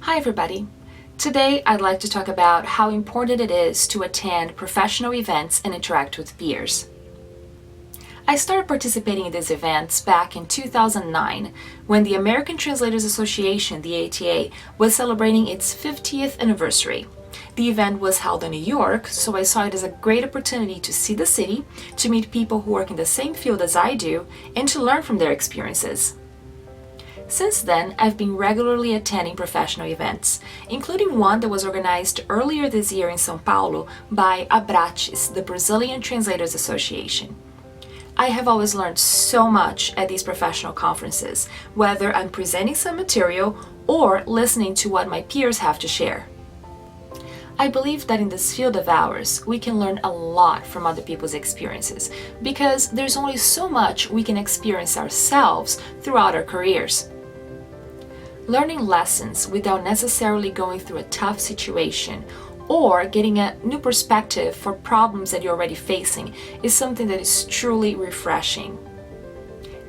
Hi everybody! Today I'd like to talk about how important it is to attend professional events and interact with peers. I started participating in these events back in 2009 when the American Translators Association, the ATA, was celebrating its 50th anniversary. The event was held in New York, so I saw it as a great opportunity to see the city, to meet people who work in the same field as I do, and to learn from their experiences. Since then, I've been regularly attending professional events, including one that was organized earlier this year in São Paulo by Abrates, the Brazilian Translators Association. I have always learned so much at these professional conferences, whether I'm presenting some material or listening to what my peers have to share. I believe that in this field of ours, we can learn a lot from other people's experiences, because there's only so much we can experience ourselves throughout our careers. Learning lessons without necessarily going through a tough situation or getting a new perspective for problems that you're already facing is something that is truly refreshing.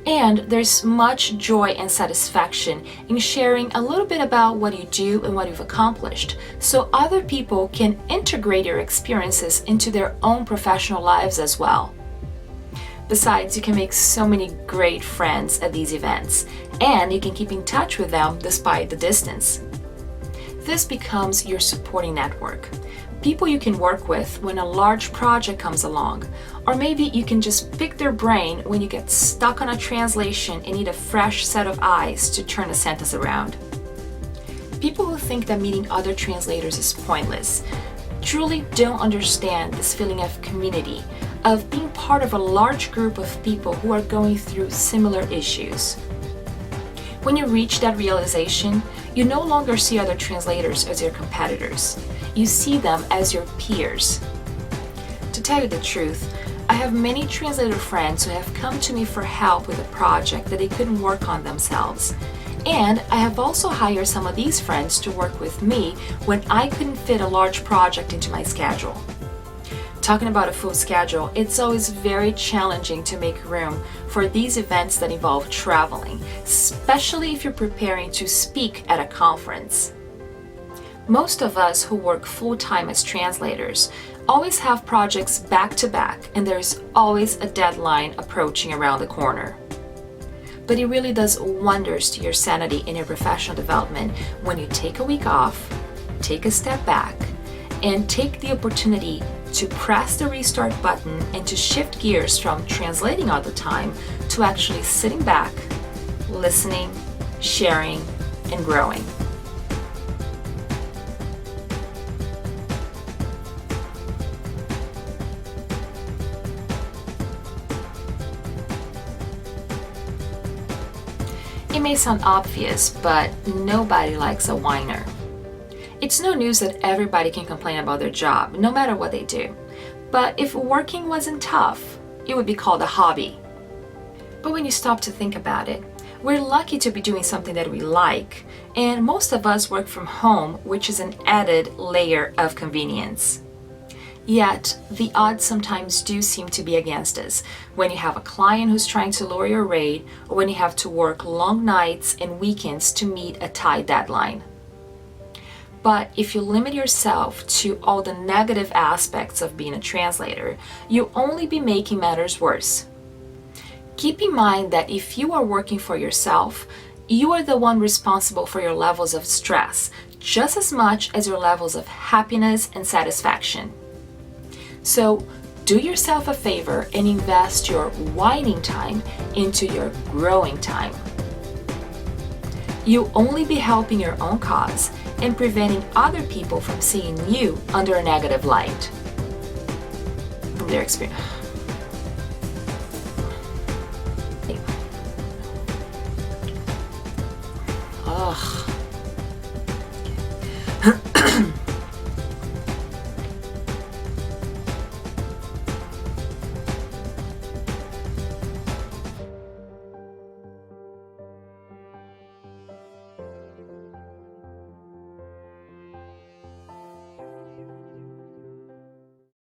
And there's much joy and satisfaction in sharing a little bit about what you do and what you've accomplished, so other people can integrate your experiences into their own professional lives as well. Besides, you can make so many great friends at these events, and you can keep in touch with them despite the distance. This becomes your supporting network. People you can work with when a large project comes along, or maybe you can just pick their brain when you get stuck on a translation and need a fresh set of eyes to turn a sentence around. People who think that meeting other translators is pointless truly don't understand this feeling of community, of being part of a large group of people who are going through similar issues. When you reach that realization, you no longer see other translators as your competitors. You see them as your peers. To tell you the truth, I have many translator friends who have come to me for help with a project that they couldn't work on themselves. And I have also hired some of these friends to work with me when I couldn't fit a large project into my schedule. Talking about a full schedule, it's always very challenging to make room for these events that involve traveling, especially if you're preparing to speak at a conference. Most of us who work full-time as translators always have projects back-to-back, and there's always a deadline approaching around the corner. But it really does wonders to your sanity and your professional development when you take a week off, take a step back, and take the opportunity to press the restart button and to shift gears from translating all the time to actually sitting back, listening, sharing, and growing. It may sound obvious, but nobody likes a whiner. It's no news that everybody can complain about their job, no matter what they do. But if working wasn't tough, it would be called a hobby. But when you stop to think about it, we're lucky to be doing something that we like, and most of us work from home, which is an added layer of convenience. Yet, the odds sometimes do seem to be against us when you have a client who's trying to lower your rate, or when you have to work long nights and weekends to meet a tight deadline. But if you limit yourself to all the negative aspects of being a translator, you'll only be making matters worse. Keep in mind that if you are working for yourself, you are the one responsible for your levels of stress, just as much as your levels of happiness and satisfaction. So do yourself a favor and invest your whining time into your growing time. You'll only be helping your own cause and preventing other people from seeing you under a negative light. From their experience.